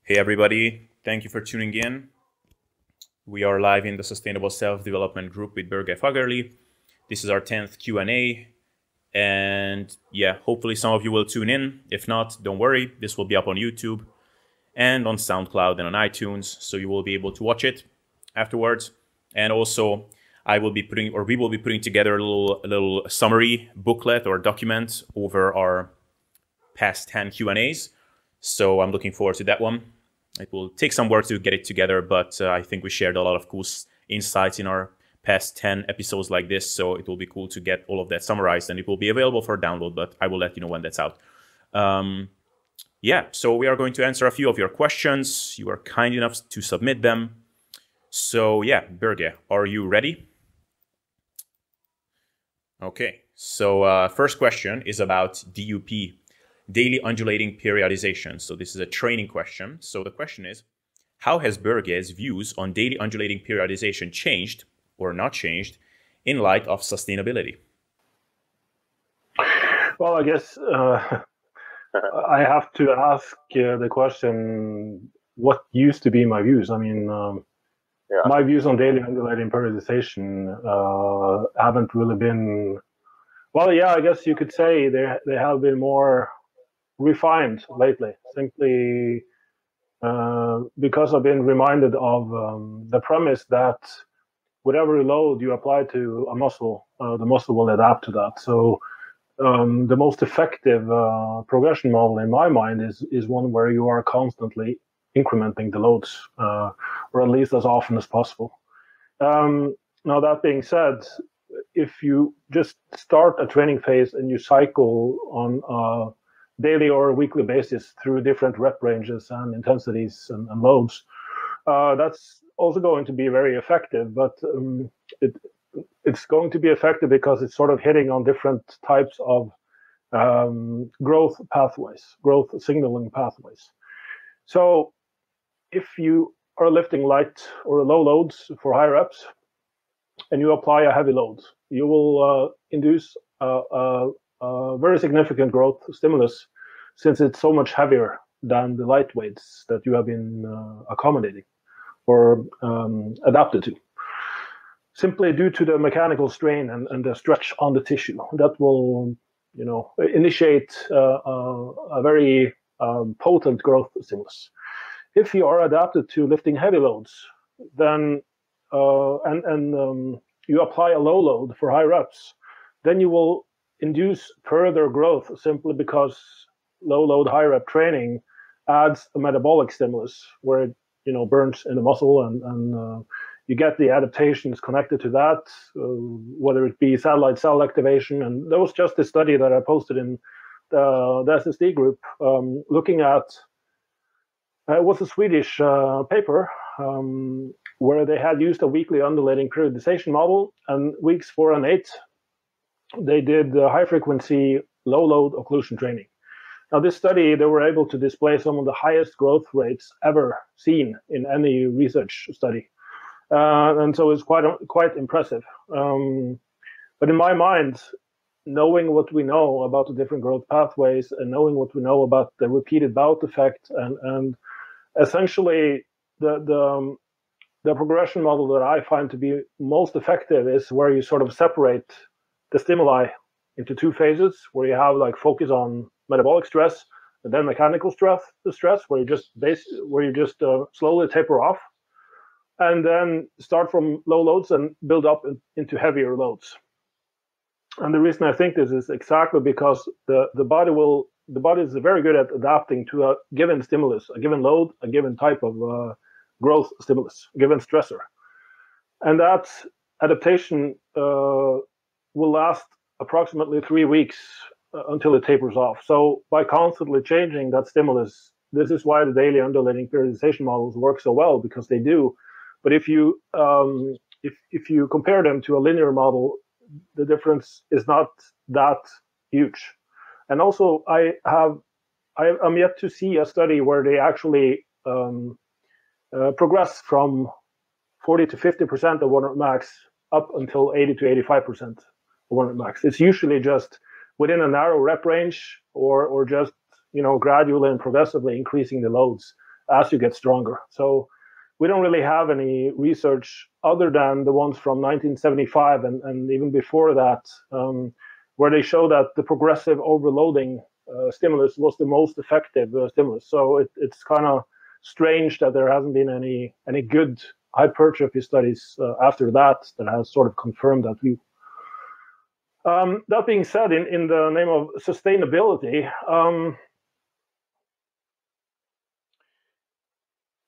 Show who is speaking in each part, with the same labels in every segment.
Speaker 1: Hey everybody, thank you for tuning in. We are live in the Sustainable Self-Development group with Borge Fagerli. This is our 10th Q&A, and yeah, hopefully some of you will tune in. If not, don't worry, this will be up on YouTube and on SoundCloud and on iTunes, so you will be able to watch it afterwards. And also, we will be putting together a little summary booklet or document over our past 10 Q&As. So I'm looking forward to that one. It will take some work to get it together, but I think we shared a lot of cool insights in our past 10 episodes like this, so it will be cool to get all of that summarized, and it will be available for download, but I will let you know when that's out. Yeah, so we are going to answer a few of your questions. You are kind enough to submit them. So yeah, Borge, are you ready? Okay, so first question is about DUP. Daily undulating periodization. So this is a training question. So the question is, how has Borge's views on daily undulating periodization changed or not changed in light of sustainability?
Speaker 2: Well, I guess I have to ask the question, what used to be my views? I mean, my views on daily undulating periodization haven't really been, well, yeah, I guess you could say they have been more refined lately, simply because I've been reminded of the premise that whatever load you apply to a muscle, the muscle will adapt to that. So the most effective progression model in my mind is one where you are constantly incrementing the loads, or at least as often as possible. Now, that being said, if you just start a training phase and you cycle on daily or weekly basis through different rep ranges and intensities and loads, that's also going to be very effective, but it's going to be effective because it's sort of hitting on different types of growth pathways, growth signaling pathways. So if you are lifting light or low loads for high reps and you apply a heavy load, you will induce very significant growth stimulus, since it's so much heavier than the light weights that you have been accommodating or adapted to, simply due to the mechanical strain and the stretch on the tissue that will, initiate a very potent growth stimulus. If you are adapted to lifting heavy loads, then you apply a low load for high reps, then you will induce further growth simply because low load high rep training adds a metabolic stimulus where it burns in the muscle, and you get the adaptations connected to that, whether it be satellite cell activation. And there was just a study that I posted in the SSD group looking at, it was a Swedish paper where they had used a weekly undulating periodization model, and weeks 4 and 8 they did high frequency low load occlusion training. Now, this study, they were able to display some of the highest growth rates ever seen in any research study, and so it's quite impressive. But in my mind, knowing what we know about the different growth pathways and knowing what we know about the repeated bout effect, and essentially the progression model that I find to be most effective is where you sort of separate the stimuli into two phases, where you have like focus on metabolic stress and then mechanical stress, where you just slowly taper off, and then start from low loads and build up into heavier loads. And the reason I think this is exactly because the body is very good at adapting to a given stimulus, a given load, a given type of growth stimulus, a given stressor, and that adaptation will last approximately 3 weeks until it tapers off. So by constantly changing that stimulus, this is why the daily undulating periodization models work so well, because they do. But if you compare them to a linear model, the difference is not that huge. And also, I'm yet to see a study where they actually progress from 40 to 50% of 1 max up until 80 to 85% of 1 max. It's usually just within a narrow rep range, or just gradually and progressively increasing the loads as you get stronger. So we don't really have any research other than the ones from 1975 and even before that, where they show that the progressive overloading stimulus was the most effective stimulus. So it's kind of strange that there hasn't been any good hypertrophy studies after that has sort of confirmed that view. That being said, in the name of sustainability,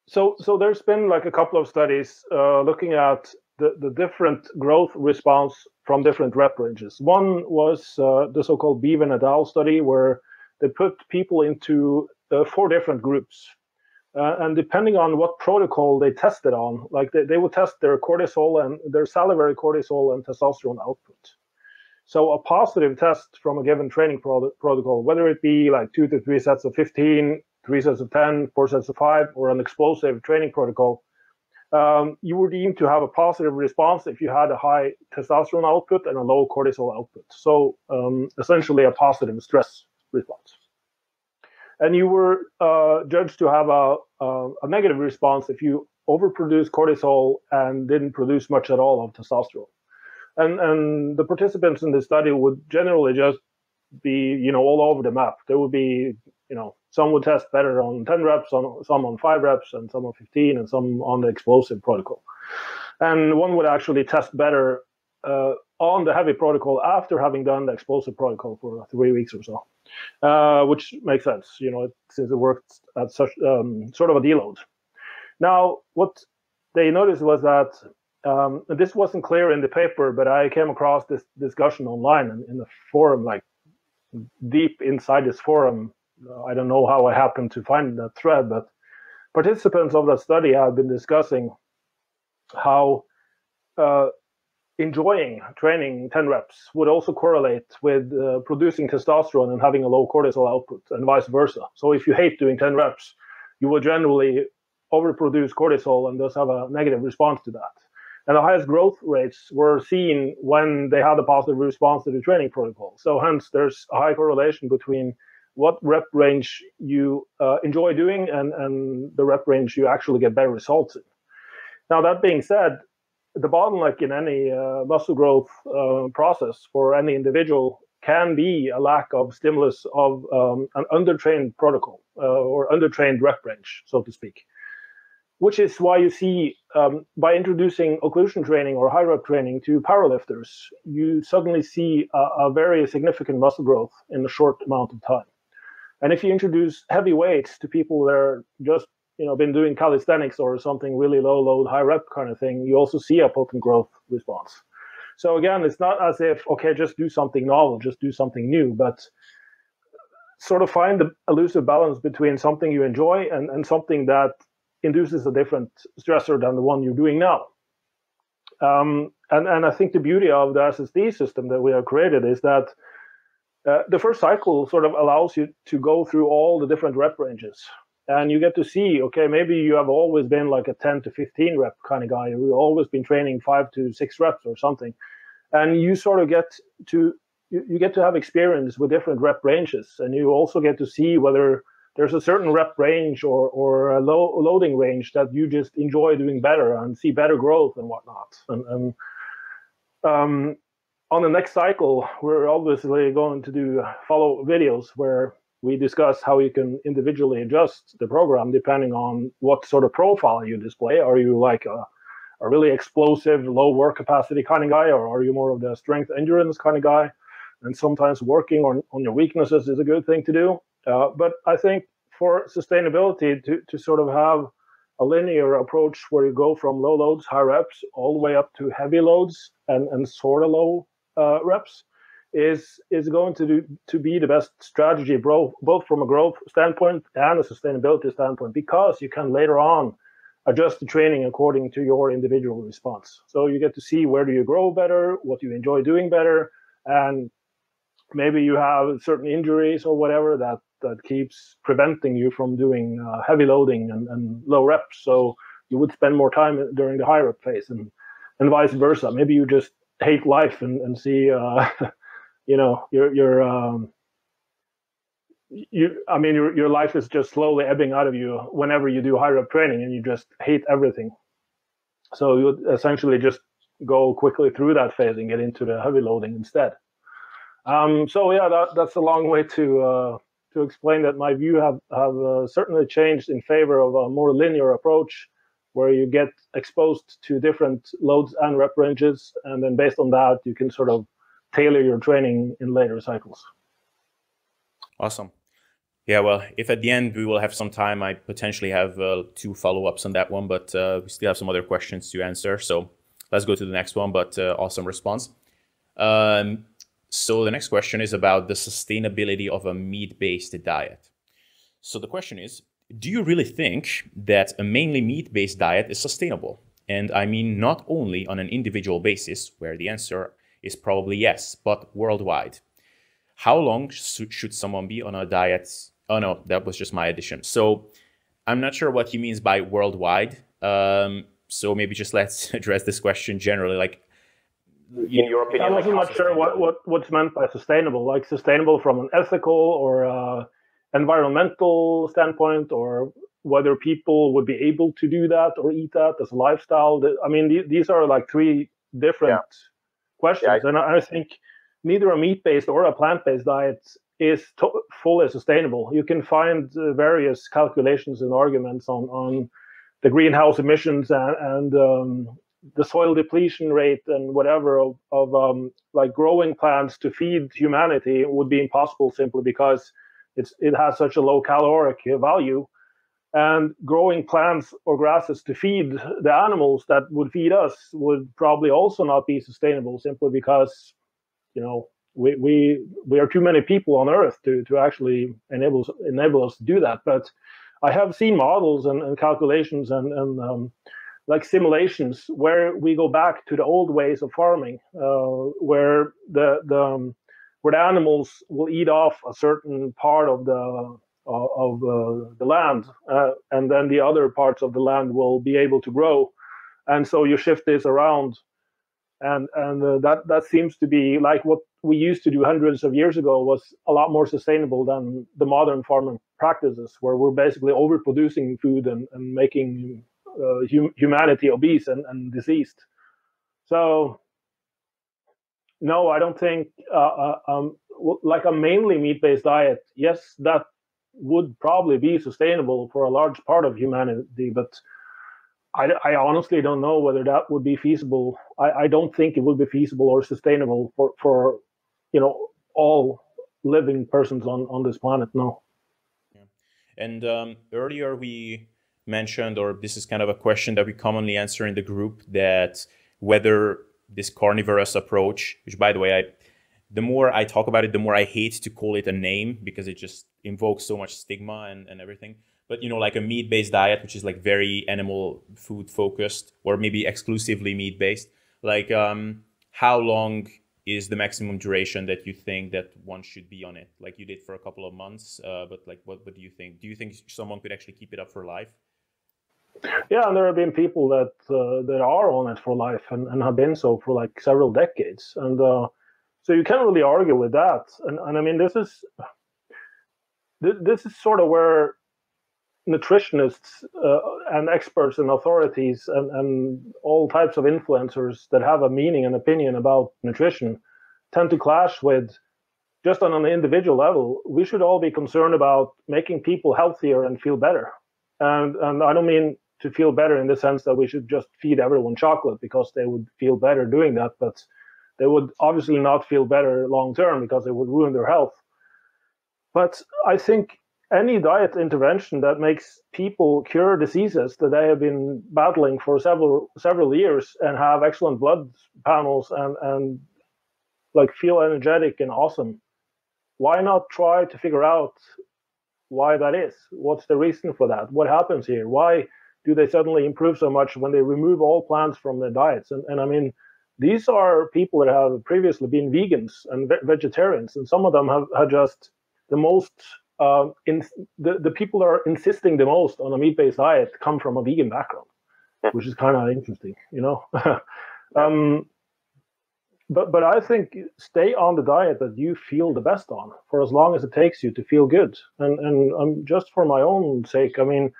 Speaker 2: so there's been like a couple of studies looking at the different growth response from different rep ranges. One was the so-called Bevan et al. Study, where they put people into 4 different groups. And depending on what protocol they tested on, like they would test their cortisol and their salivary cortisol and testosterone output. So a positive test from a given training protocol, whether it be like 2 to 3 sets of 15, 3 sets of 10, 4 sets of 5, or an explosive training protocol, you were deemed to have a positive response if you had a high testosterone output and a low cortisol output. So essentially a positive stress response. And you were judged to have a negative response if you overproduced cortisol and didn't produce much at all of testosterone. And the participants in this study would generally just be, all over the map. There would be, some would test better on 10 reps, some on 5 reps, and some on 15, and some on the explosive protocol. And one would actually test better on the heavy protocol after having done the explosive protocol for 3 weeks or so. Which makes sense, since it worked at such sort of a deload. Now, what they noticed was that this wasn't clear in the paper, but I came across this discussion online and in the forum, like deep inside this forum. I don't know how I happened to find that thread, but participants of that study had been discussing how enjoying training 10 reps would also correlate with producing testosterone and having a low cortisol output, and vice versa. So if you hate doing 10 reps, you will generally overproduce cortisol and thus have a negative response to that. And the highest growth rates were seen when they had a positive response to the training protocol. So hence, there's a high correlation between what rep range you enjoy doing and the rep range you actually get better results in. Now, that being said, the bottleneck in any muscle growth process for any individual can be a lack of stimulus of an undertrained protocol or undertrained rep range, so to speak. Which is why you see by introducing occlusion training or high rep training to powerlifters, you suddenly see a very significant muscle growth in a short amount of time. And if you introduce heavy weights to people that are just been doing calisthenics or something really low load, high rep kind of thing, you also see a potent growth response. So again, it's not as if, okay, just do something novel, just do something new, but sort of find the elusive balance between something you enjoy and something that induces a different stressor than the one you're doing now. And I think the beauty of the SSD system that we have created is that the first cycle sort of allows you to go through all the different rep ranges. And you get to see, okay, maybe you have always been like a 10 to 15 rep kind of guy. You've always been training 5 to 6 reps or something. And you sort of get to have experience with different rep ranges. And you also get to see whether there's a certain rep range or a loading range that you just enjoy doing better and see better growth and whatnot. And on the next cycle, we're obviously going to follow videos where we discuss how you can individually adjust the program depending on what sort of profile you display. Are you like a really explosive, low work capacity kind of guy, or are you more of the strength endurance kind of guy? And sometimes working on your weaknesses is a good thing to do. But I think for sustainability, to sort of have a linear approach where you go from low loads, high reps, all the way up to heavy loads and sort of low reps, is going to be the best strategy, both from a growth standpoint and a sustainability standpoint, because you can later on adjust the training according to your individual response. So you get to see where do you grow better, what you enjoy doing better, and maybe you have certain injuries or whatever that keeps preventing you from doing heavy loading and low reps. So you would spend more time during the high rep phase, and vice versa. Maybe you just hate life and see I mean, your life is just slowly ebbing out of you whenever you do high rep training, and you just hate everything. So you essentially just go quickly through that phase and get into the heavy loading instead. So yeah, that's a long way to explain that my view have certainly changed in favor of a more linear approach, where you get exposed to different loads and rep ranges, and then based on that, you can sort of tailor your training in later cycles.
Speaker 1: Awesome. Yeah, well, if at the end we will have some time, I potentially have 2 follow-ups on that one, but we still have some other questions to answer. So let's go to the next one, but awesome response. So the next question is about the sustainability of a meat-based diet. So the question is, do you really think that a mainly meat-based diet is sustainable? And I mean not only on an individual basis, where the answer is probably yes, but worldwide. How long should someone be on a diet? Oh no, that was just my addition. So I'm not sure what he means by worldwide. So maybe just let's address this question generally. Like, in your opinion,
Speaker 2: I'm also not sure what's meant by sustainable. Like sustainable from an ethical or environmental standpoint, or whether people would be able to do that or eat that as a lifestyle. I mean, these are like 3 different questions, and I think neither a meat-based or a plant-based diet is fully sustainable. You can find various calculations and arguments on the greenhouse emissions and the soil depletion rate and whatever of like growing plants to feed humanity would be impossible simply because it has such a low caloric value. And growing plants or grasses to feed the animals that would feed us would probably also not be sustainable simply because, you know, we are too many people on Earth to actually enable us to do that. But I have seen models and calculations and like simulations where we go back to the old ways of farming, where the animals will eat off a certain part of the land, and then the other parts of the land will be able to grow, and so you shift this around, and that seems to be like what we used to do hundreds of years ago was a lot more sustainable than the modern farming practices, where we're basically overproducing food and making humanity obese and diseased. So no, I don't think like a mainly meat-based diet, yes, that would probably be sustainable for a large part of humanity, but I honestly don't know whether that would be feasible. I don't think it would be feasible or sustainable for all living persons on this planet. No.
Speaker 1: Yeah. And earlier we mentioned, or this is kind of a question that we commonly answer in the group, that whether this carnivorous approach, which by the way, the more I talk about it, the more I hate to call it a name because it just invokes so much stigma and everything. But, like a meat-based diet, which is like very animal food focused, or maybe exclusively meat-based, like how long is the maximum duration that you think that one should be on it? Like you did for a couple of months, but like what do you think? Do you think someone could actually keep it up for life?
Speaker 2: Yeah, and there have been people that are on it for life and have been so for like several decades, and so you can't really argue with that. And I mean, this is sort of where nutritionists and experts and authorities and all types of influencers that have a meaning and opinion about nutrition tend to clash with. Just on an individual level, we should all be concerned about making people healthier and feel better. And I don't mean to feel better in the sense that we should just feed everyone chocolate because they would feel better doing that, but they would obviously not feel better long term because it would ruin their health. But I think any diet intervention that makes people cure diseases that they have been battling for several years and have excellent blood panels and like feel energetic and awesome, why not try to figure out why that is? What's the reason for that? What happens here? Why do they suddenly improve so much when they remove all plants from their diets? And I mean, these are people that have previously been vegans and vegetarians, and some of them have just the most the people that are insisting the most on a meat-based diet come from a vegan background, which is kind of interesting, but I think stay on the diet that you feel the best on for as long as it takes you to feel good. And just for my own sake, I mean,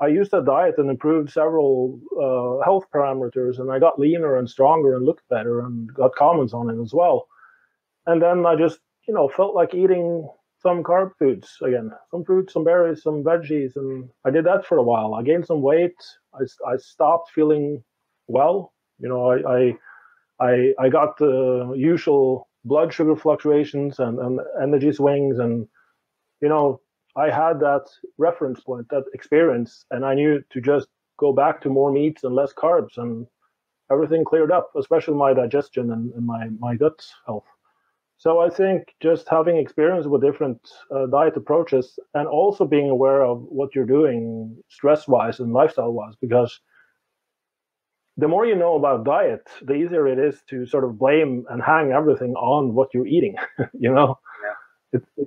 Speaker 2: I used that diet and improved several health parameters, and I got leaner and stronger and looked better and got comments on it as well. And then I just, felt like eating some carb foods again, some fruits, some berries, some veggies, and I did that for a while. I gained some weight. I stopped feeling well. I got the usual blood sugar fluctuations and energy swings, and I had that reference point, that experience, and I knew to just go back to more meats and less carbs, and everything cleared up, especially my digestion and my gut health. So I think just having experience with different diet approaches, and also being aware of what you're doing stress-wise and lifestyle-wise, because the more you know about diet, the easier it is to sort of blame and hang everything on what you're eating. Yeah.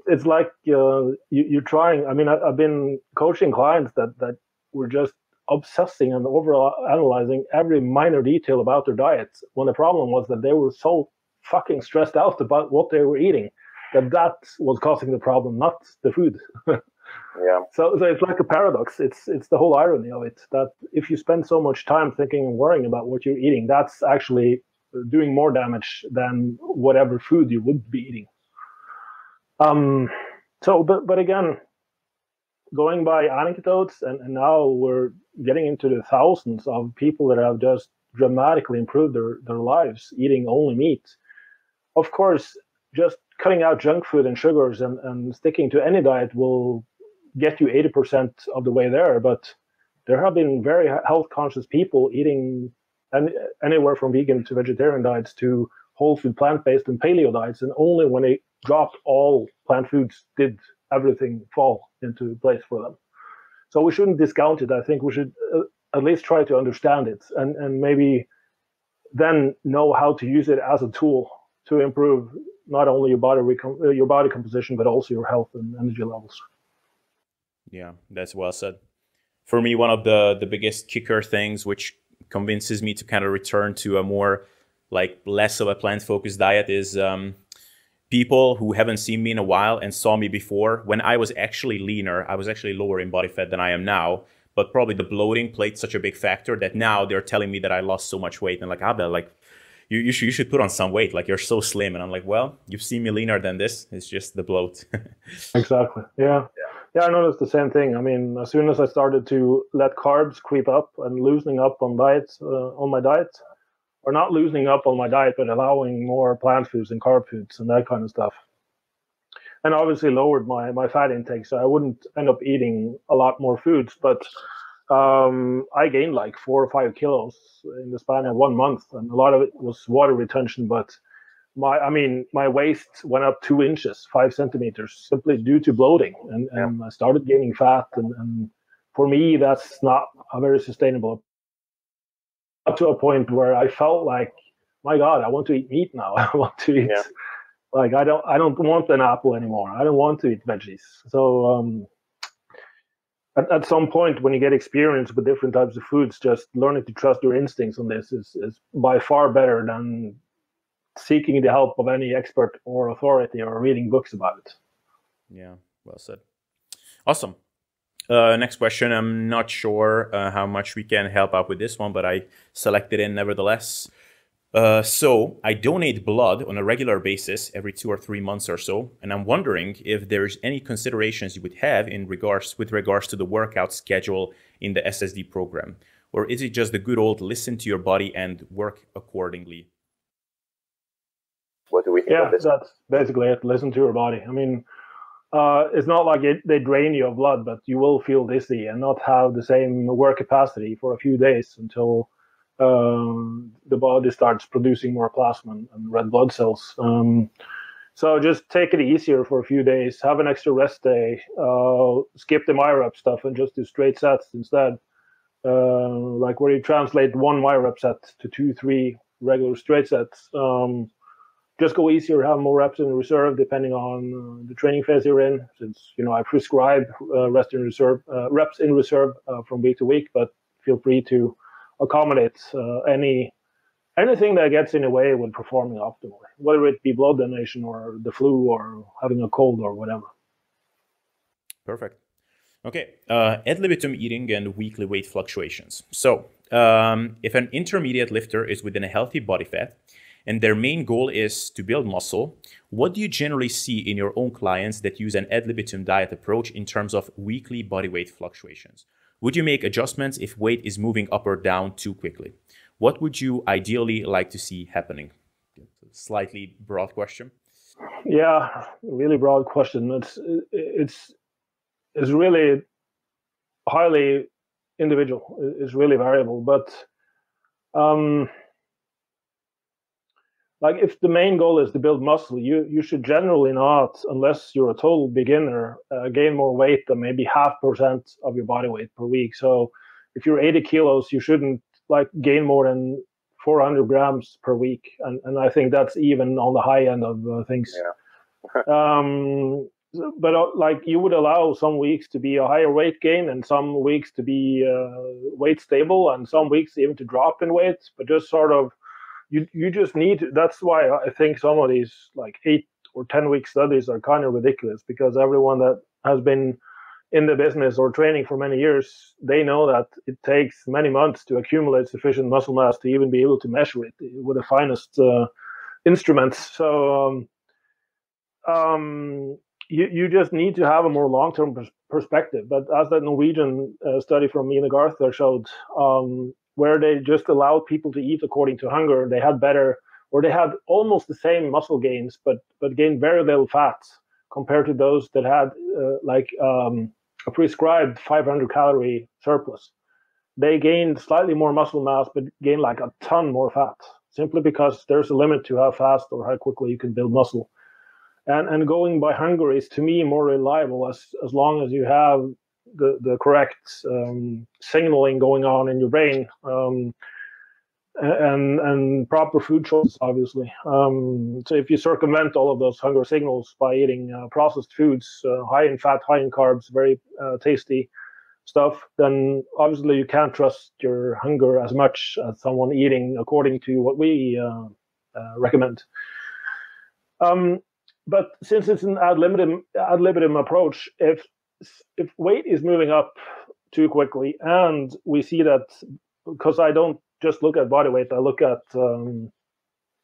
Speaker 2: It's like you're trying. I mean, I've been coaching clients that were just obsessing and overall analyzing every minor detail about their diets, when the problem was that they were so fucking stressed out about what they were eating that was causing the problem, not the food.
Speaker 3: Yeah.
Speaker 2: So it's like a paradox. It's the whole irony of it, that if you spend so much time thinking and worrying about what you're eating, that's actually doing more damage than whatever food you would be eating. But again, going by anecdotes, and now we're getting into the thousands of people that have just dramatically improved their lives eating only meat. Of course, just cutting out junk food and sugars and sticking to any diet will get you 80% of the way there. But there have been very health conscious people eating anywhere from vegan to vegetarian diets to whole food, plant-based, and paleo diets, and only when they dropped all plant foods did everything fall into place for them. So we shouldn't discount it. I think we should at least try to understand it, and maybe then know how to use it as a tool to improve not only your body composition, but also your health and energy levels.
Speaker 1: Yeah, that's well said. For me, one of the biggest kicker things which convinces me to kind of return to a more less of a plant-focused diet is people who haven't seen me in a while and saw me before. When I was actually leaner, I was actually lower in body fat than I am now, but probably the bloating played such a big factor that now they're telling me that I lost so much weight, and Abel, you should put on some weight, you're so slim. And I'm like, well, you've seen me leaner than this. It's just the bloat.
Speaker 2: Exactly. Yeah, I noticed the same thing. I mean, as soon as I started to let carbs creep up and loosening up on my diet, or not loosening up on my diet, but allowing more plant foods and carb foods and that kind of stuff, and obviously lowered my fat intake, so I wouldn't end up eating a lot more foods. But I gained 4 or 5 kilos in the span of 1 month, and a lot of it was water retention. But my waist went up 2 inches, 5 centimeters, simply due to bloating, and I started gaining fat. And for me, that's not a very sustainable. Up to a point where I felt like, my God, I want to eat meat now. I want to eat. I don't want an apple anymore. I don't want to eat veggies. So at some point, when you get experience with different types of foods, just learning to trust your instincts on this is by far better than seeking the help of any expert or authority or reading books about it.
Speaker 1: Yeah, well said. Awesome. Next question. I'm not sure how much we can help out with this one, but I selected it nevertheless. So I donate blood on a regular basis every 2 or 3 months or so, and I'm wondering if there's any considerations you would have with regards to the workout schedule in the SSD program, or is it just the good old listen to your body and work accordingly?
Speaker 3: What do we think of this?
Speaker 2: That's basically it. Listen to your body. I mean, it's not like they drain you of blood, but you will feel dizzy and not have the same work capacity for a few days until the body starts producing more plasma and red blood cells. So just take it easier for a few days, have an extra rest day, skip the MyRep stuff and just do straight sets instead. Where you translate 1 MyRep set to 2-3 regular straight sets. Just go easier, have more reps in reserve depending on the training phase you're in. Since I prescribe reps in reserve from week to week, but feel free to accommodate any anything that gets in the way with performing optimally, whether it be blood donation or the flu or having a cold or whatever.
Speaker 1: Perfect. Okay, ad libitum eating and weekly weight fluctuations. So if an intermediate lifter is within a healthy body fat and their main goal is to build muscle, what do you generally see in your own clients that use an ad libitum diet approach in terms of weekly body weight fluctuations? Would you make adjustments if weight is moving up or down too quickly? What would you ideally like to see happening? Slightly broad question.
Speaker 2: Yeah, really broad question. It's really highly individual. It's really variable. But like if the main goal is to build muscle, you should generally not, unless you're a total beginner, gain more weight than maybe 0.5% of your body weight per week. So if you're 80 kilos, you shouldn't like gain more than 400 grams per week. And I think that's even on the high end of things.
Speaker 3: Yeah.
Speaker 2: But like you would allow some weeks to be a higher weight gain and some weeks to be weight stable and some weeks even to drop in weight, but just sort of you just need to, that's why I think some of these like 8 or 10 week studies are kind of ridiculous, because everyone that has been in the business or training for many years, they know that it takes many months to accumulate sufficient muscle mass to even be able to measure it with the finest instruments. So you just need to have a more long-term perspective. But as that Norwegian study from Ina Garther showed, where they just allowed people to eat according to hunger, they had better, or they had almost the same muscle gains, but gained very little fat compared to those that had a prescribed 500 calorie surplus. They gained slightly more muscle mass, but gained like a ton more fat, simply because there's a limit to how fast or how quickly you can build muscle. And going by hunger is, to me, more reliable as long as you have the correct signaling going on in your brain, and proper food choices, obviously. So if you circumvent all of those hunger signals by eating processed foods, high in fat, high in carbs, very tasty stuff, then obviously you can't trust your hunger as much as someone eating according to what we recommend. But since it's an ad libitum approach, if weight is moving up too quickly, and we see that, because I don't just look at body weight, I look at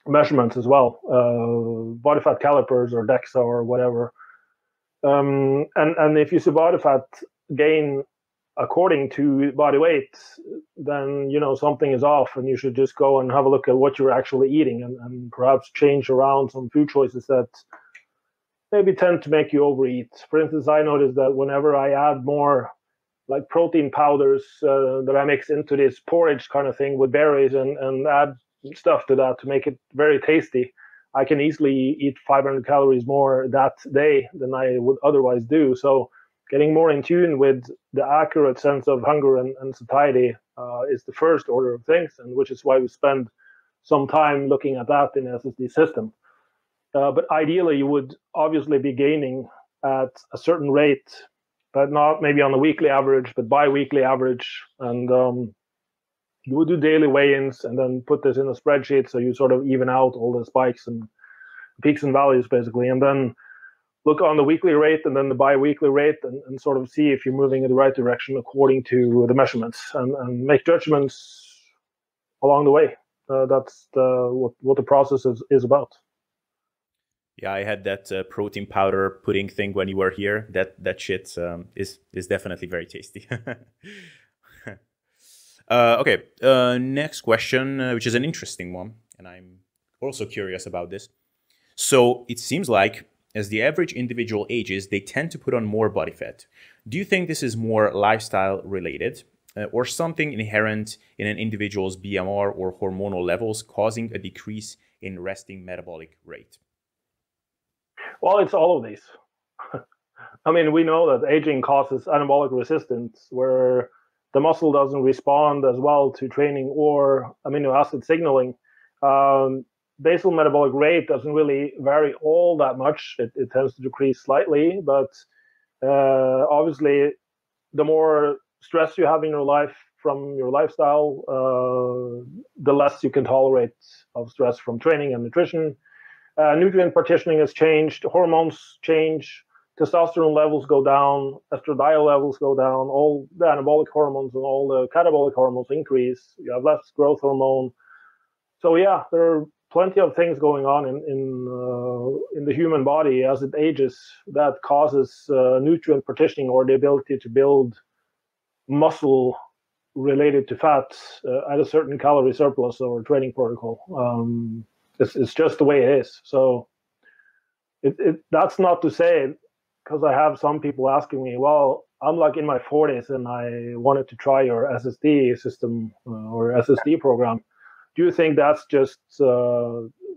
Speaker 2: measurements as well, body fat calipers or DEXA or whatever. And if you see body fat gain according to body weight, then something is off, and you should just go and have a look at what you're actually eating, and perhaps change around some food choices that maybe tend to make you overeat. For instance, I noticed that whenever I add more like protein powders that I mix into this porridge kind of thing with berries and add stuff to that to make it very tasty, I can easily eat 500 calories more that day than I would otherwise do. So getting more in tune with the accurate sense of hunger and satiety is the first order of things, and which is why we spend some time looking at that in the SSD system. But ideally, you would obviously be gaining at a certain rate, but not maybe on a weekly average, but bi-weekly average. And you would do daily weigh-ins and then put this in a spreadsheet, so you sort of even out all the spikes and peaks and values, basically. And then look on the weekly rate and then the bi-weekly rate, and sort of see if you're moving in the right direction according to the measurements, and make judgments along the way. That's what the process is about.
Speaker 1: Yeah, I had that protein powder pudding thing when you were here. That shit is definitely very tasty. Okay, next question, which is an interesting one, and I'm also curious about this. So it seems like as the average individual ages, they tend to put on more body fat. Do you think this is more lifestyle related, or something inherent in an individual's BMR or hormonal levels causing a decrease in resting metabolic rate?
Speaker 2: Well, it's all of these. I mean, we know that aging causes anabolic resistance, where the muscle doesn't respond as well to training or amino acid signaling. Basal metabolic rate doesn't really vary all that much. It tends to decrease slightly, but obviously, the more stress you have in your life, from your lifestyle, the less you can tolerate of stress from training and nutrition. Nutrient partitioning has changed, hormones change, testosterone levels go down, estradiol levels go down, all the anabolic hormones and all the catabolic hormones increase. You have less growth hormone. So yeah, there are plenty of things going on in the human body as it ages that causes nutrient partitioning, or the ability to build muscle related to fats at a certain calorie surplus or training protocol. It's just the way it is. So that's not to say, because I have some people asking me, well, I'm like in my 40s and I wanted to try your SSD system or SSD program. Do you think that's just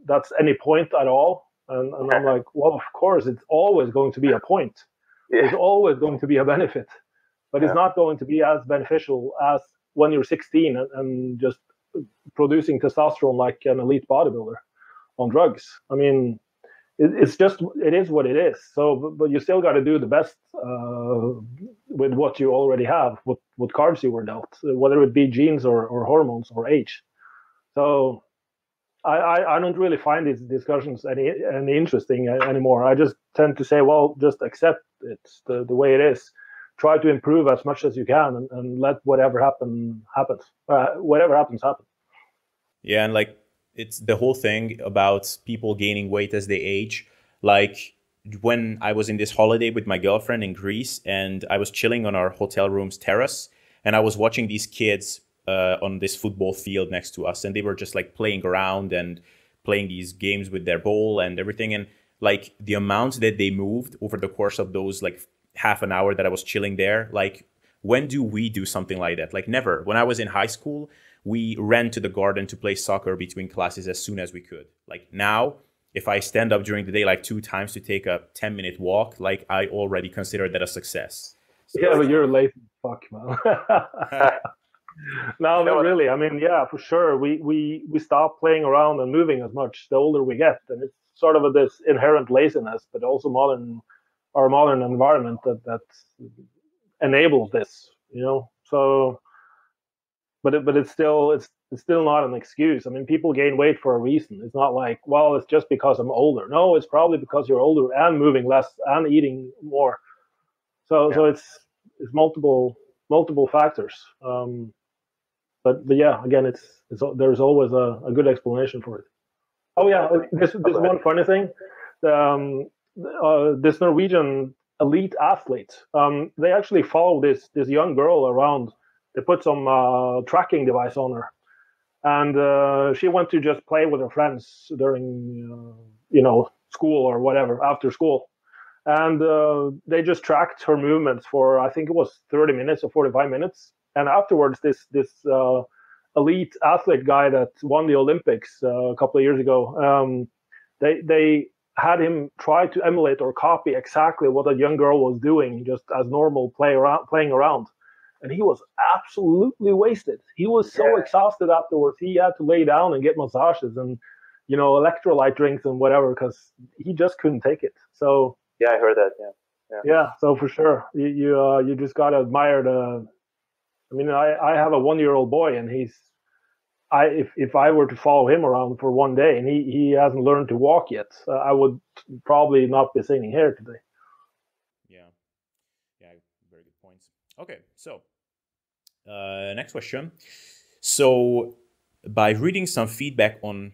Speaker 2: that's any point at all? And I'm like, well, of course, it's always going to be a point. Yeah. There's always going to be a benefit, but it's not going to be as beneficial as when you're 16 and just producing testosterone like an elite bodybuilder on drugs. I mean, it is what it is. So, but you still got to do the best with what you already have, what cards you were dealt, whether it be genes or hormones or age. So I don't really find these discussions any interesting anymore. I just tend to say, well, just accept it the way it is. Try to improve as much as you can and let whatever happens. Whatever happens.
Speaker 1: Yeah, and like it's the whole thing about people gaining weight as they age. Like when I was in this holiday with my girlfriend in Greece and I was chilling on our hotel room's terrace and I was watching these kids on this football field next to us, and they were just like playing around and playing these games with their ball and everything. And like the amount that they moved over the course of those like half an hour that I was chilling there, like when do we do something like that? Like never. When I was in high school, we ran to the garden to play soccer between classes as soon as we could. Like now, if I stand up during the day like 2 times to take a 10-minute walk, like I already consider that a success.
Speaker 2: So, yeah, but you're a lazy fuck, man. No, not really. I mean, yeah, for sure. We stop playing around and moving as much the older we get, and it's sort of this inherent laziness, but also our modern environment that enables this, you know. So, but it's still not an excuse. I mean, people gain weight for a reason. It's not like, well, it's just because I'm older. No, it's probably because you're older and moving less and eating more. So it's multiple factors. But yeah, again, there's always a good explanation for it. Oh yeah, this one funny thing. This Norwegian elite athlete, they actually follow this young girl around. They put some tracking device on her, and she went to just play with her friends during school or whatever, after school, and they just tracked her movements for, I think it was 30 minutes or 45 minutes. And afterwards, this elite athlete guy that won the Olympics a couple of years ago, they had him try to emulate or copy exactly what a young girl was doing, just as normal playing around. And he was absolutely wasted. He was so exhausted afterwards. He had to lay down and get massages and, electrolyte drinks and whatever, because he just couldn't take it. So
Speaker 3: yeah, I heard that.
Speaker 2: Yeah. So for sure, you just gotta admire the. I mean, I have a 1-year-old boy, and if I were to follow him around for one day and he hasn't learned to walk yet, I would probably not be sitting here today.
Speaker 1: Yeah, very good points. Okay, so next question. So by reading some feedback on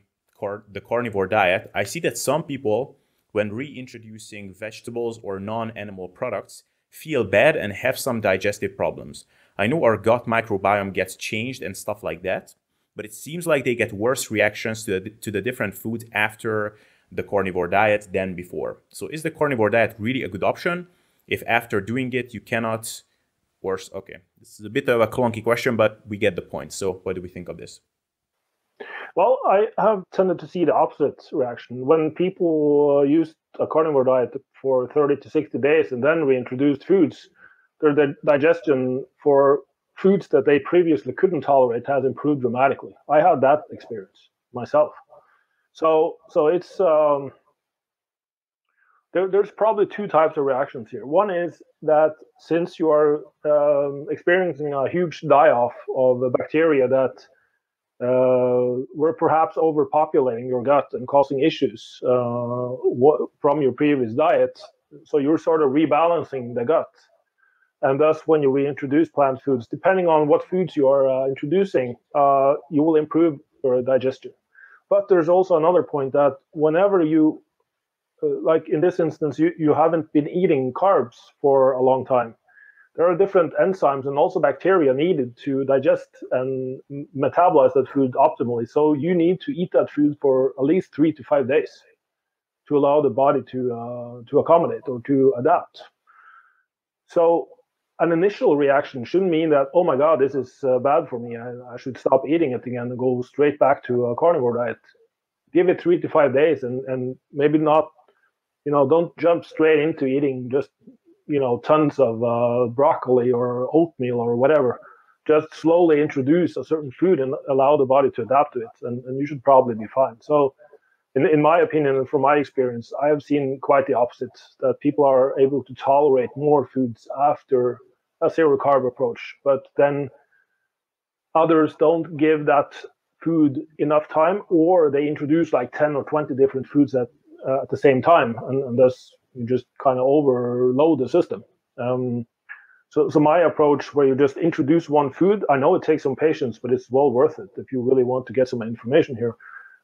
Speaker 1: the carnivore diet, I see that some people, when reintroducing vegetables or non-animal products, feel bad and have some digestive problems. I know our gut microbiome gets changed and stuff like that, but it seems like they get worse reactions to the different foods after the carnivore diet than before. So is the carnivore diet really a good option if after doing it you cannot worse? Okay, this is a bit of a clunky question, but we get the point. So what do we think of this?
Speaker 2: Well, I have tended to see the opposite reaction. When people used a carnivore diet for 30 to 60 days and then reintroduced foods, their digestion for foods that they previously couldn't tolerate has improved dramatically. I had that experience myself. So it's There's probably two types of reactions here. One is that since you are experiencing a huge die-off of the bacteria that were perhaps overpopulating your gut and causing issues from your previous diet, so you're sort of rebalancing the gut. And thus, when you reintroduce plant foods, depending on what foods you are introducing, you will improve your digestion. But there's also another point that whenever you like in this instance, you haven't been eating carbs for a long time. There are different enzymes and also bacteria needed to digest and metabolize that food optimally. So you need to eat that food for at least 3 to 5 days to allow the body to accommodate or to adapt. So an initial reaction shouldn't mean that, oh my God, this is bad for me. I should stop eating it again and go straight back to a carnivore diet. Give it 3 to 5 days and maybe not. Don't jump straight into eating just, tons of broccoli or oatmeal or whatever. Just slowly introduce a certain food and allow the body to adapt to it, and you should probably be fine. So, in my opinion and from my experience, I have seen quite the opposite, that people are able to tolerate more foods after a zero-carb approach, but then others don't give that food enough time, or they introduce like 10 or 20 different foods at the same time, and thus you just kind of overload the system. So my approach, where you just introduce one food, I know it takes some patience, but it's well worth it if you really want to get some information here.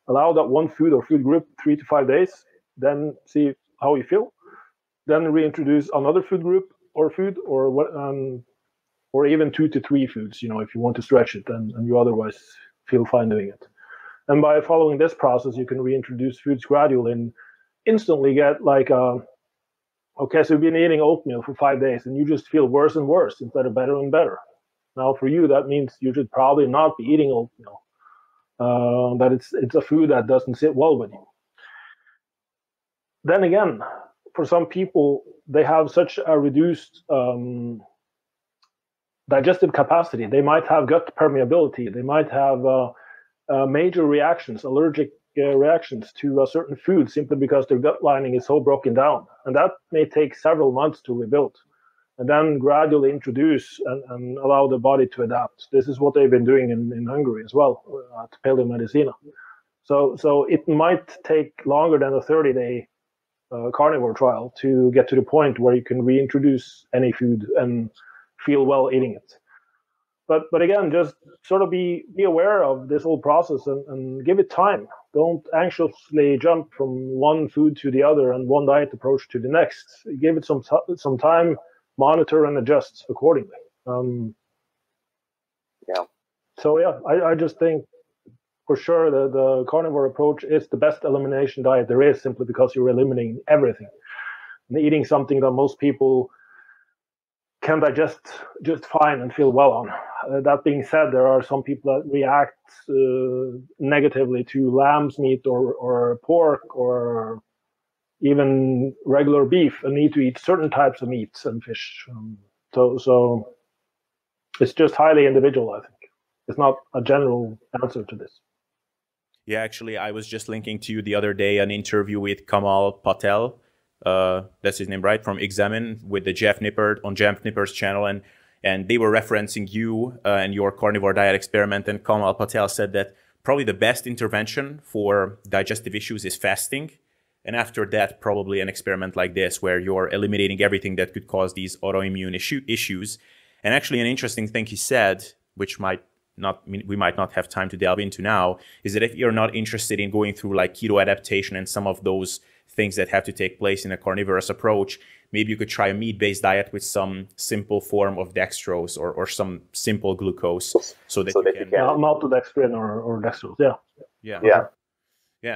Speaker 2: Allow that one food or food group 3 to 5 days, then see how you feel, then reintroduce another food group or food, or even 2 to 3 foods, if you want to stretch it and you otherwise feel fine doing it. And by following this process, you can reintroduce foods gradually and instantly get like, okay, so you've been eating oatmeal for 5 days and you just feel worse and worse instead of better and better. Now, for you, that means you should probably not be eating oatmeal. That it's a food that doesn't sit well with you. Then again, for some people, they have such a reduced digestive capacity. They might have gut permeability. They might have major reactions, allergic reactions to a certain food simply because their gut lining is so broken down. And that may take several months to rebuild, and then gradually introduce and allow the body to adapt. This is what they've been doing in Hungary as well, at Paleomedicina. So it might take longer than a 30-day carnivore trial to get to the point where you can reintroduce any food and feel well eating it. But again, just sort of be aware of this whole process and give it time. Don't anxiously jump from one food to the other and one diet approach to the next. Give it some time, monitor and adjust accordingly. So yeah, I just think for sure the carnivore approach is the best elimination diet there is, simply because you're eliminating everything and eating something that most people can digest just fine and feel well on. That being said, there are some people that react negatively to lamb's meat or pork or even regular beef and need to eat certain types of meats and fish. So it's just highly individual, I think. It's not a general answer to this.
Speaker 1: Yeah, actually, I was just linking to you the other day an interview with Kamal Patel. That's his name, right? From Examine, with the Jeff Nippert on Jeff Nippert's channel, and they were referencing you and your carnivore diet experiment. And Kamal Patel said that probably the best intervention for digestive issues is fasting, and after that, probably an experiment like this, where you're eliminating everything that could cause these autoimmune issues. And actually, an interesting thing he said, which we might not have time to delve into now, is that if you're not interested in going through like keto adaptation and some of those things that have to take place in a carnivorous approach, maybe you could try a meat-based diet with some simple form of dextrose or some simple glucose, so that you can
Speaker 2: maltodextrin or dextrose.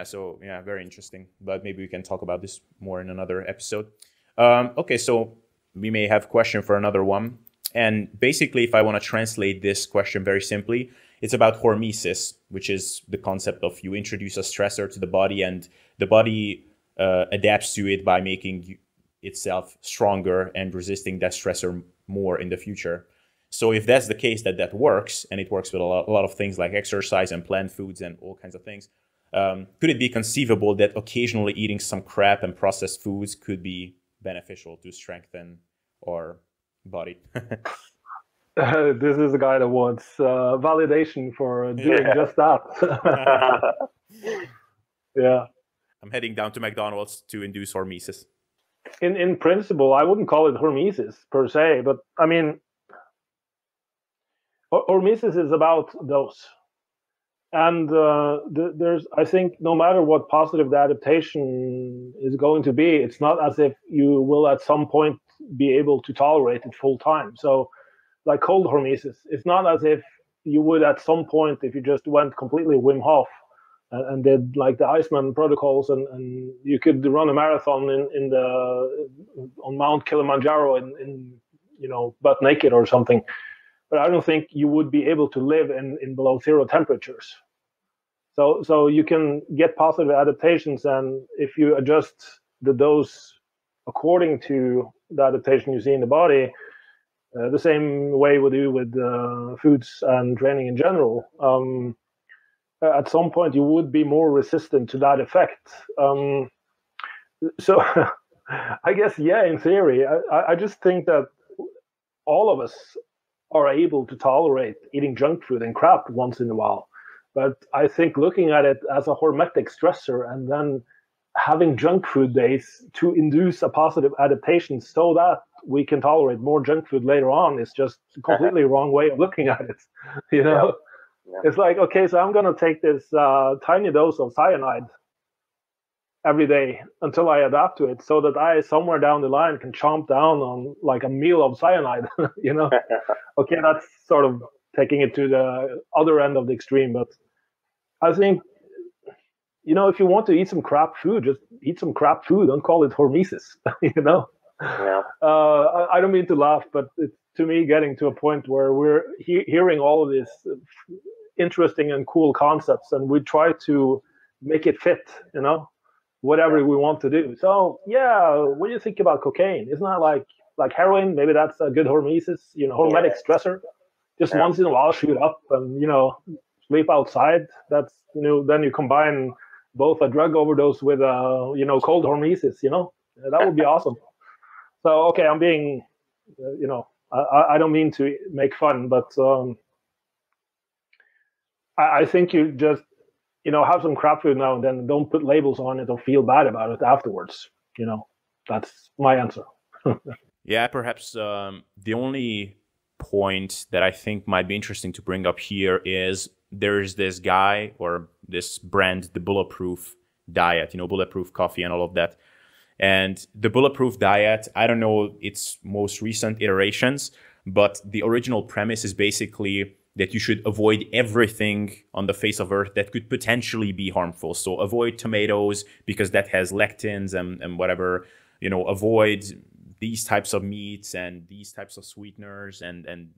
Speaker 1: So very interesting. But maybe we can talk about this more in another episode. Okay, so we may have a question for another one. And basically, if I want to translate this question very simply, it's about hormesis, which is the concept of you introduce a stressor to the body and the body adapts to it by making itself stronger and resisting that stressor more in the future. So if that's the case, that works, and it works with a lot of things like exercise and plant foods and all kinds of things, Could it be conceivable that occasionally eating some crap and processed foods could be beneficial to strengthen our body?
Speaker 2: This is a guy that wants validation for doing just that. Yeah.
Speaker 1: I'm heading down to McDonald's to induce hormesis.
Speaker 2: In principle, I wouldn't call it hormesis per se, but I mean, hormesis is about dose. And there's, I think, no matter what positive the adaptation is going to be, it's not as if you will at some point be able to tolerate it full time. So, like cold hormesis, it's not as if you would at some point if you just went completely Wim Hof and did like the Iceman protocols, and you could run a marathon on Mount Kilimanjaro in butt naked or something. But I don't think you would be able to live in below zero temperatures. So you can get positive adaptations, and if you adjust the dose according to the adaptation you see in the body, the same way we do with foods and training in general, at some point you would be more resistant to that effect. So I guess, yeah, in theory, I just think that all of us are able to tolerate eating junk food and crap once in a while. But I think looking at it as a hormetic stressor and then having junk food days to induce a positive adaptation so that we can tolerate more junk food later on is just a completely wrong way of looking at it. Yeah. It's like, okay, so I'm going to take this tiny dose of cyanide every day until I adapt to it, so that I somewhere down the line can chomp down on like a meal of cyanide. Okay, that's sort of taking it to the other end of the extreme, but I think, if you want to eat some crap food, just eat some crap food. Don't call it hormesis.
Speaker 3: Yeah.
Speaker 2: I don't mean to laugh, but it's, to me, getting to a point where we're hearing all of these interesting and cool concepts, and we try to make it fit, whatever we want to do. So yeah, what do you think about cocaine? Isn't that like heroin? Maybe that's a good hormesis, hormetic stressor. Just once in a while shoot up and sleep outside. That's then you combine both a drug overdose with a cold hormesis. That would be awesome. So okay, I'm being I don't mean to make fun, but I think you just have some crap food now and then. Don't put labels on it or feel bad about it afterwards. That's my answer.
Speaker 1: Yeah, perhaps the only point that I think might be interesting to bring up here is there's this guy or this brand, the Bulletproof diet, Bulletproof coffee and all of that. And the Bulletproof diet, I don't know its most recent iterations, but the original premise is basically that you should avoid everything on the face of Earth that could potentially be harmful. So avoid tomatoes because that has lectins and whatever, avoid these types of meats and these types of sweeteners and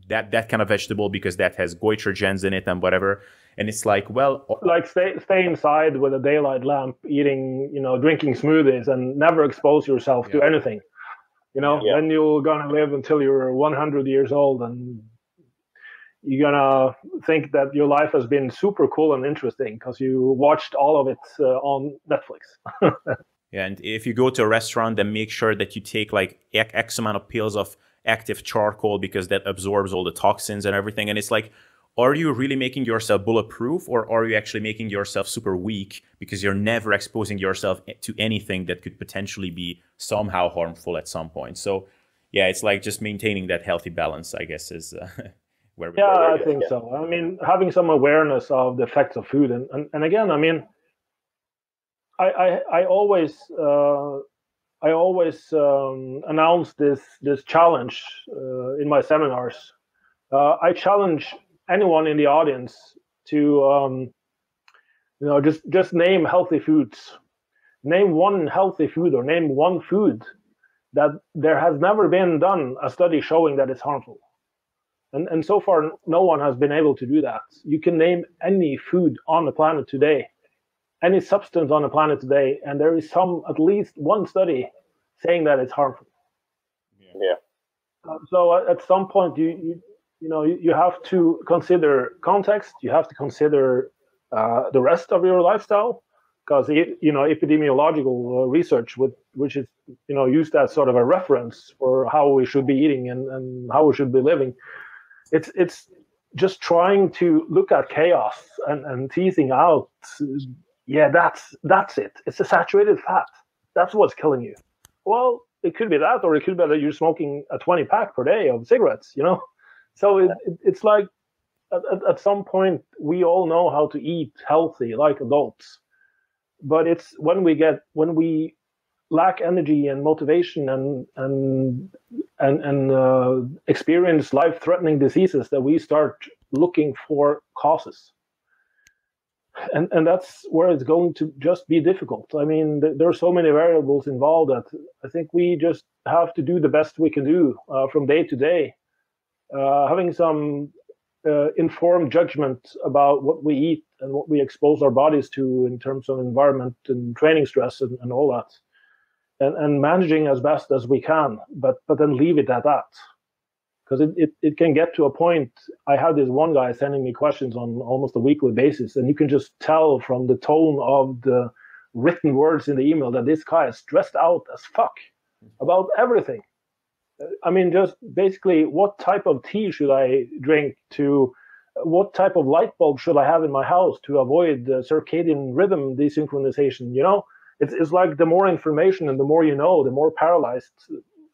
Speaker 1: that kind of vegetable because that has goitrogens in it and whatever. And it's like, well,
Speaker 2: like stay inside with a daylight lamp, eating, drinking smoothies, and never expose yourself to anything. Then you're gonna live until you're 100 years old, and you're gonna think that your life has been super cool and interesting because you watched all of it on Netflix.
Speaker 1: Yeah, and if you go to a restaurant, then make sure that you take like X amount of pills of active charcoal because that absorbs all the toxins and everything. And it's like, are you really making yourself bulletproof, or are you actually making yourself super weak because you're never exposing yourself to anything that could potentially be somehow harmful at some point? So yeah, it's like just maintaining that healthy balance, I guess, is where we
Speaker 2: I think so. I mean, having some awareness of the effects of food. And again, I mean, I always announce this challenge in my seminars. I challenge anyone in the audience to just name healthy foods. Name one healthy food, or name one food that there has never been done a study showing that it's harmful. And so far, no one has been able to do that. You can name any food on the planet today, any substance on the planet today, and there is at least one study saying that it's harmful.
Speaker 3: Yeah.
Speaker 2: So at some point, you have to consider context. You have to consider the rest of your lifestyle, because epidemiological research, which is used as sort of a reference for how we should be eating and how we should be living, it's just trying to look at chaos and teasing out, that's it. It's a saturated fat. That's what's killing you. Well, it could be that, or it could be that you're smoking a 20 pack per day of cigarettes, So it's like at some point we all know how to eat healthy like adults, but it's when we lack energy and motivation and experience life-threatening diseases that we start looking for causes. And that's where it's going to just be difficult. I mean, there are so many variables involved that I think we just have to do the best we can do from day to day, having some informed judgment about what we eat and what we expose our bodies to in terms of environment and training stress and all that, and managing as best as we can, but then leave it at that. Because it can get to a point. I had this one guy sending me questions on almost a weekly basis, and you can just tell from the tone of the written words in the email that this guy is stressed out as fuck about everything. I mean, just basically, what type of tea should I drink? To what type of light bulb should I have in my house to avoid circadian rhythm desynchronization? It's like the more information and the more the more paralyzed.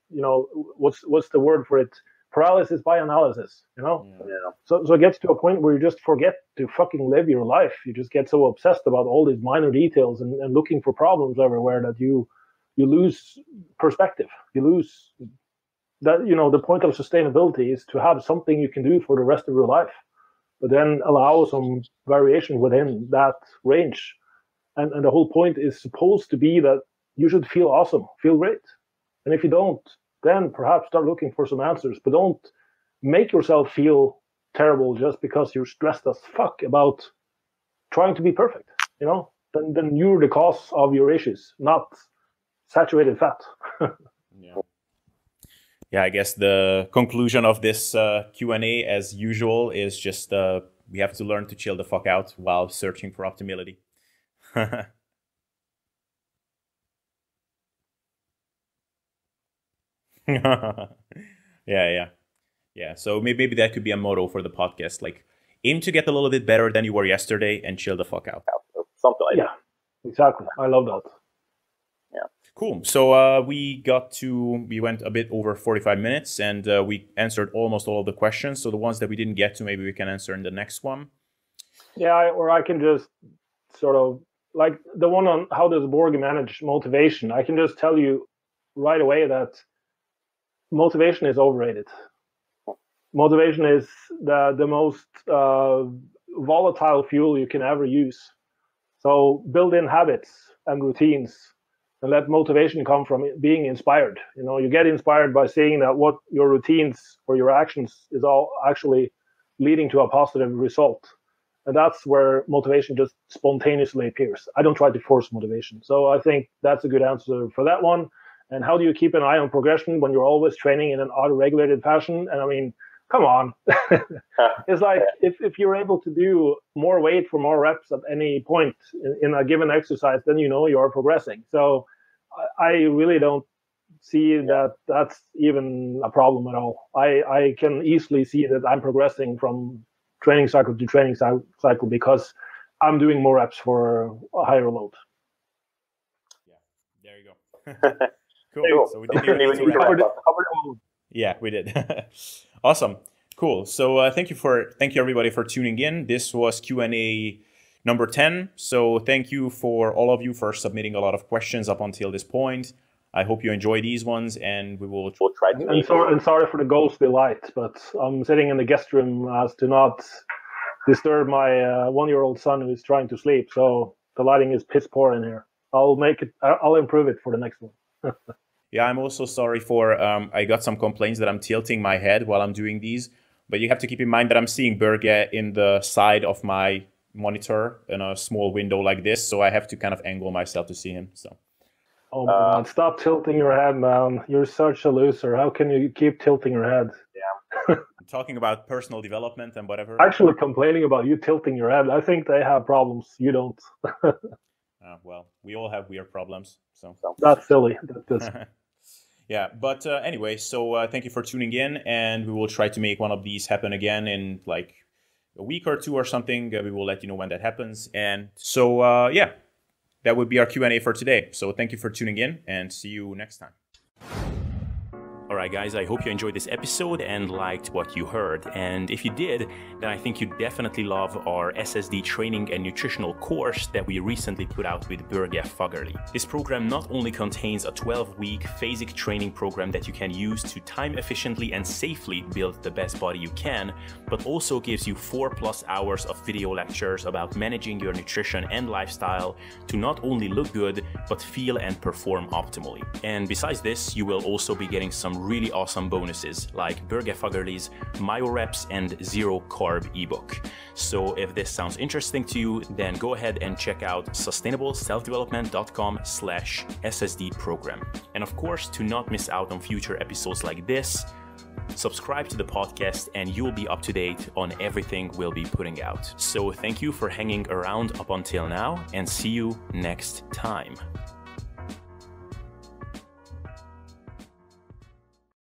Speaker 2: What's the word for it? Paralysis by analysis,
Speaker 3: Yeah.
Speaker 2: So it gets to a point where you just forget to fucking live your life. You just get so obsessed about all these minor details and looking for problems everywhere that you lose perspective. You lose that, the point of sustainability is to have something you can do for the rest of your life, but then allow some variation within that range. And the whole point is supposed to be that you should feel awesome, feel great. And if you don't, then perhaps start looking for some answers, but don't make yourself feel terrible just because you're stressed as fuck about trying to be perfect. Then you're the cause of your issues, not saturated fat.
Speaker 1: Yeah, I guess the conclusion of this Q&A, as usual, is just we have to learn to chill the fuck out while searching for optimality. Yeah. So maybe that could be a motto for the podcast, like aim to get a little bit better than you were yesterday and chill the fuck out.
Speaker 3: Something like that.
Speaker 2: Yeah, exactly. I love that.
Speaker 1: Yeah. Cool. So we went a bit over 45 minutes and we answered almost all of the questions. So the ones that we didn't get to, maybe we can answer in the next one.
Speaker 2: Yeah, or I can just sort of, like the one on how does Borge manage motivation. I can just tell you right away that motivation is overrated. Motivation is the most volatile fuel you can ever use. So build in habits and routines and let motivation come from being inspired. You get inspired by seeing that what your routines or your actions is all actually leading to a positive result. And that's where motivation just spontaneously appears. I don't try to force motivation. So I think that's a good answer for that one. And how do you keep an eye on progression when you're always training in an auto-regulated fashion? And I mean, come on. It's like if you're able to do more weight for more reps at any point in a given exercise, then you are progressing. So I really don't see that that's even a problem at all. I can easily see that I'm progressing from training cycle to training cycle because I'm doing more reps for a higher load.
Speaker 1: Yeah, there you go. Cool. So we did cover it all. Yeah, we did. Awesome. Cool. So thank you everybody for tuning in. This was Q&A number 10. So thank you for all of you for submitting a lot of questions up until this point. I hope you enjoy these ones, and we'll try to.
Speaker 2: And sorry for the ghostly light, but I'm sitting in the guest room as to not disturb my 1-year-old son who is trying to sleep. So the lighting is piss poor in here. I'll improve it for the next one.
Speaker 1: Yeah, I'm also sorry for, I got some complaints that I'm tilting my head while I'm doing these, but you have to keep in mind that I'm seeing Borge in the side of my monitor in a small window like this, so I have to kind of angle myself to see him. So.
Speaker 2: Oh my God, stop tilting your head, man. You're such a loser. How can you keep tilting your head?
Speaker 3: Yeah.
Speaker 1: talking about personal development and whatever.
Speaker 2: Actually complaining about you tilting your head. I think they have problems. You don't.
Speaker 1: Well, we all have weird problems. So
Speaker 2: that's silly.
Speaker 1: Yeah, but anyway, so thank you for tuning in, and we will try to make one of these happen again in like a week or two or something. We will let you know when that happens. And so, yeah, that would be our Q&A for today. So thank you for tuning in, and see you next time. All right, guys, I hope you enjoyed this episode and liked what you heard. And if you did, then I think you definitely love our SSD Training and Nutritional course that we recently put out with Borge Fagerli. This program not only contains a 12-week phasic training program that you can use to time efficiently and safely build the best body you can, but also gives you 4+ hours of video lectures about managing your nutrition and lifestyle to not only look good, but feel and perform optimally. And besides this, you will also be getting some really awesome bonuses like Borge Fagerli's MyoReps and Zero Carb ebook. So if this sounds interesting to you, then go ahead and check out sustainableselfdevelopment.com/SSD program. And of course, to not miss out on future episodes like this, subscribe to the podcast and you'll be up to date on everything we'll be putting out. So thank you for hanging around up until now, and see you next time.